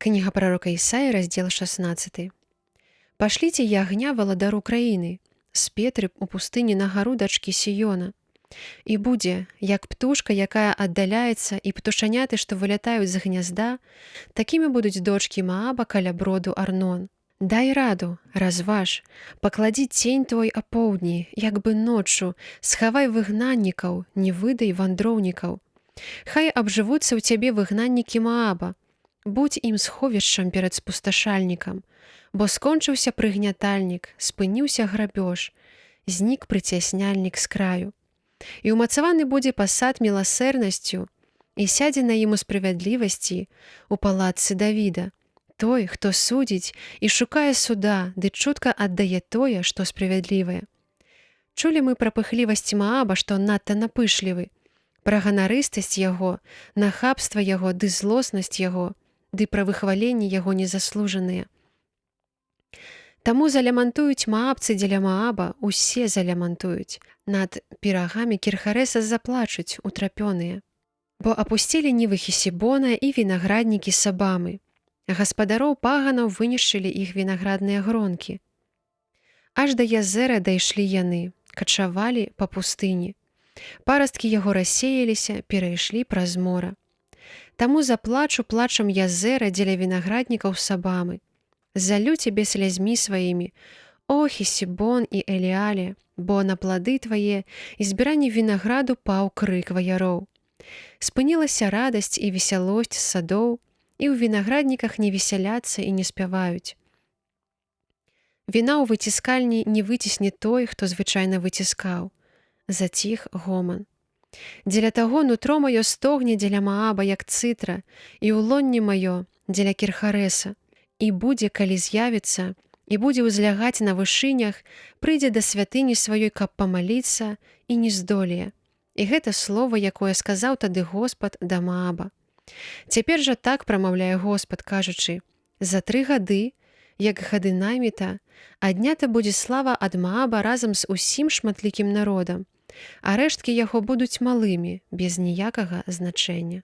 Книга пророка Исаии, раздел 16. «Пошлите я огня валадару краіны, з Петры у пустыні на гару дачкі Сіёна. І будзе, як птушка, якая аддаляецца, і птушаняты, што вылятаюць з гнязда, такімі будуць дочкі Мааба каля броду Арнон. Дай раду, разваж, пакладі цень твой апоўдні, як бы ноччу, схавай выгнаннікаў, не выдай вандроўнікаў. Хай абжывуцца ў цябе выгнаннікі Мааба, будь ім сховішчам перад спусташальнікам, бо скончыўся прыгнятальнік, спыніўся грабеж, знік прыцясняльнік з краю. І ўмацаваны будзе пасад міласэрнасцю, і сядзе на ім у справядлівасці у палацы Давіда, той, хто судзіць і шукае суда, ды чутка аддае тое, што справядлівае. Чулі мы пра пыхлівасць Мааба, што надта напышлівы, пра ганарыстасць яго, нахабства яго ды злоснасць яго, ды пра выхваленні яго незаслужаныя. Таму залямантуюць маабцы дзеля Мааба, усе залямантуюць, над пірагамі Кірхарэса заплачуць утрапёныя. Бо апусцілі нівы Хесібона і вінаграднікі Сабамы. Гаспадароў паганаў вынішчылі іх вінаградныя гронкі. Аж да Язэра дайшлі яны, качавалі па пустыні. Парасткі яго рассеяліся, перайшлі праз мора. Таму заплачу плачам Язэра дзеля вінаграднікаў Сабамы. Залю цябе слязьмі сваімі, о Хесібон і Эліале, бо на плады твае і збіранні вінаграду паў крык ваяроў. Спынілася радасць і весялосць з садоў, і ў вінаградніках не весяляцца і не спяваюць. Віна ў выціскальні не выцісне той, хто звычайна выціскаў. Заціх гоман. Дзеля таго нутро маё стогне дзеля Мааба, як цытра, і ўлонне маё дзеля Кірхарэса. І будзе, калі з'явіцца, і будзе ўзлягаць на вышынях, прыйдзе да святыні сваёй, каб памаліцца, і не здолее. І гэта слова, якое сказаў тады Господ да Мааба. Цяпер жа так прамаўляе Господ, кажучы: за 3 гады, як гады найміта, аднята будзе слава ад Мааба разам з усім шматлікім народам, а рэшткі яго будуць малымі, без ніякага значэння.